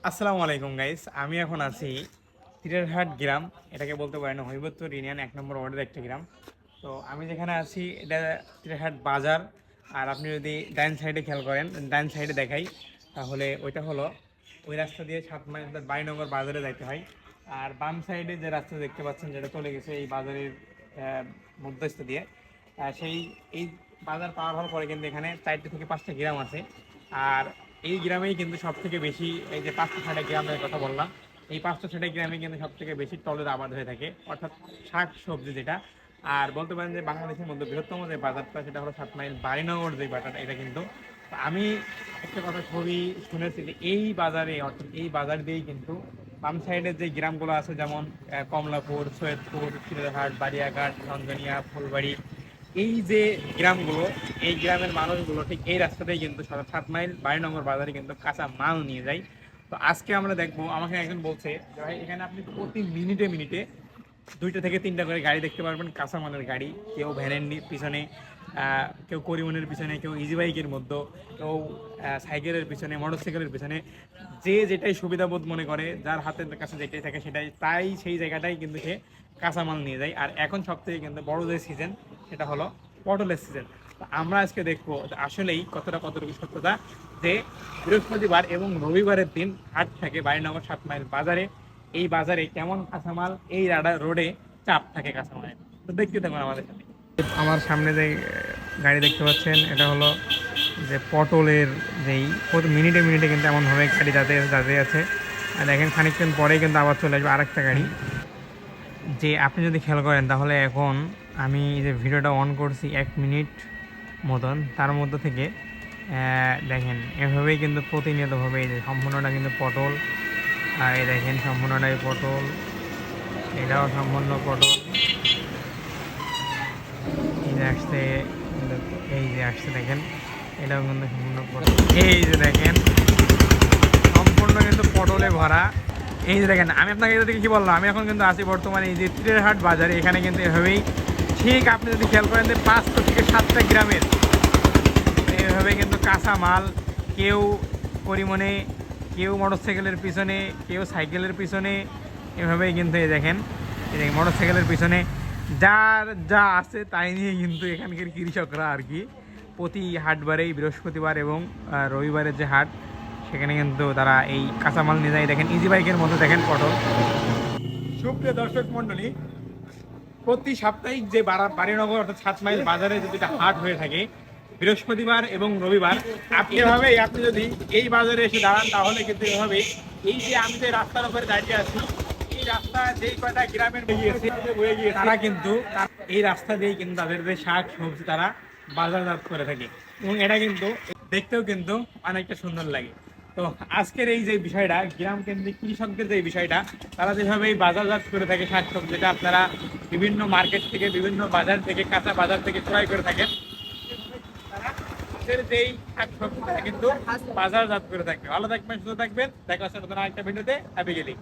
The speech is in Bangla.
আসসালামু আলাইকুম গাইস, আমি এখন আছি তিরেরহাট গ্রাম। এটাকে বলতে পারেন হৈবত্তর ইউনিয়ন 1 নম্বর ওয়ার্ডের একটা গ্রাম। তো আমি যেখানে আছি এটা তিরেরহাট বাজার। আর আপনি যদি ডান সাইডে খেয়াল করেন, ডান সাইডে দেখাই, তাহলে ওইটা হলো ওই রাস্তা দিয়ে 7 মাইল 22 নম্বর বাজারে যাইতে হয়। আর বাম সাইডে যে রাস্তা দেখতে পাচ্ছেন যেটা চলে গেছে এই বাজারের মধ্যস্থ দিয়ে, সেই এই বাজার পার হওয়ার পরে কিন্তু এখানে 4টা থেকে 5টা গ্রাম আছে। আর এই গ্রামেই কিন্তু সব থেকে বেশি, এই যে 5টা 6টা গ্রামের কথা বললাম, এই 5টা 6টা গ্রামে কিন্তু সব থেকে বেশি টলের আবাদ হয়ে থাকে, অর্থাৎ শাক সবজি যেটা। আর বলতে পারেন যে বাংলাদেশের মধ্যে বৃহত্তম যে বাজারটা সেটা হলো 7 মাইল বাড়িনগর যে বাজারটা, এটা কিন্তু তো আমি একটা কথা খুবই শুনেছি যে এই বাজারে, অর্থাৎ এই বাজার দিয়েই কিন্তু বাম সাইডের যে গ্রামগুলো আছে, যেমন কমলাপুর, সৈয়দপুর, চিড়িয়াহাট, বাড়িয়াঘাট, রঞ্জনিয়া, ফুলবাড়ি, এই যে গ্রামগুলো, এই গ্রামের মানুষগুলো ঠিক এই রাস্তাতেই কিন্তু 7 মাইল 22 নম্বর বাজারে কিন্তু কাঁচা মাল নিয়ে যায়। তো আজকে আমরা দেখবো, আমাকে একজন বলছে যে ভাই এখানে আপনি প্রতি মিনিটে মিনিটে 2টা থেকে 3টা করে গাড়ি দেখতে পারবেন, কাঁচামালের গাড়ি। কেউ ভ্যানের পিছনে, কেউ করিমনের পিছনে, কেউ ইজি বাইকের মধ্যে, কেউ সাইকেলের পিছনে, মোটর সাইকেলের পিছনে, যে যেটাই সুবিধাবোধ মনে করে, যার হাতের কাছে যেটাই থাকে সেটাই, তাই সেই জায়গাটাই কিন্তু সে কাঁচামাল নিয়ে যায়। আর এখন সব থেকে কিন্তু বড় যে সিজন সেটা হলো পটলের সিজন। আমরা আজকে দেখবো আসলেই কতটুকু সত্যতা যে বৃহস্পতিবার এবং রবিবারের দিন হাট থাকে 22 নম্বর 7 মাইল বাজারে। এই বাজারে কেমন কাঁচামাল, এই রোডে চাপ থাকে কাঁচামালের। তো দেখতে থাকুন আমাদের সাথে। আমার সামনে যে গাড়ি দেখতে পাচ্ছেন এটা হলো যে পটলের, যেই প্রতি মিনিটে মিনিটে কিন্তু এমনভাবে গাড়ি যাতে আছে। আর দেখেন খানিকক্ষণ পরেই কিন্তু আবার চলে আসবে আরেকটা গাড়ি। যে আপনি যদি খেয়াল করেন তাহলে এখন আমি যে ভিডিওটা অন করছি 1 মিনিট মতন, তার মধ্যে থেকে দেখেন এভাবেই কিন্তু প্রতিনিয়তভাবে এই যে সম্পূর্ণটা কিন্তু পটল। আর এই দেখেন সম্পূর্ণটাই পটল, এটাও সম্পূর্ণ পটল। এই যে আসছে, এই যে আসছে দেখেন, এটাও কিন্তু সম্পূর্ণ পটল। এই যে দেখেন সম্পূর্ণ কিন্তু পটলে ভরা। এই যে দেখেন, আমি আপনাকে এটা থেকে কী বললাম, আমি এখন কিন্তু আছি বর্তমানে এই যে তিরেরহাট বাজারে। এখানে কিন্তু এভাবেই ঠিক আপনি যদি খেয়াল করেন যে 5টা থেকে 7টা গ্রামের এভাবে কিন্তু কাঁচা মাল, কেউ পরিমণে, কেউ মোটরসাইকেলের পিছনে, কেউ সাইকেলের পিছনে, এভাবেই কিন্তু এই দেখেন মোটরসাইকেলের পিছনে যার যা আছে তাই নিয়ে কিন্তু এখানকার কৃষকরা আর কি প্রতি হাটবারেই বৃহস্পতিবার এবং রবিবারের যে হাট, সেখানে কিন্তু তারা এই কাঁচামাল নিয়ে যায়। দেখেন ইজি বাইকের মধ্যে দেখেন পটল। সুপ্রিয় দর্শক মন্ডলী, প্রতি সাপ্তাহিক যে বাড়িনগর অর্থাৎ 7 মাইল বাজারে যদি হাট হয়ে থাকে বৃহস্পতিবার এবং রবিবার, আপনি এভাবেই আপনি যদি এই বাজারে এসে দাঁড়ান তাহলে কিন্তু এভাবে এই যে আমি যে রাস্তার উপরে দাঁড়িয়ে আছি, এই রাস্তা যেই কয়টা গ্রামের বয়ে গিয়ে তারা কিন্তু এই রাস্তা দিয়েই কিন্তু তাদের যে শাক সবজি তারা বাজারজাত করে থাকে, এবং এটা কিন্তু দেখতেও কিন্তু অনেকটা সুন্দর লাগে। তো আজকের এই যে বিষয়টা, গ্রাম কেন্দ্রিক কৃষকদের যে বিষয়টা, তারা যেভাবে এই বাজারজাত করে থাকে শাক সবজিটা, আপনারা বিভিন্ন মার্কেট থেকে, বিভিন্ন বাজার থেকে, কাঁচা বাজার থেকে ক্রয় করে থাকেন, তাদের যেই শাক সবজিটা কিন্তু বাজারজাত করে থাকবে। ভালো থাকবেন, সুস্থ থাকবেন, দেখা হচ্ছে নতুন আরেকটা ভিডিওতে। হ্যাপি গেলি।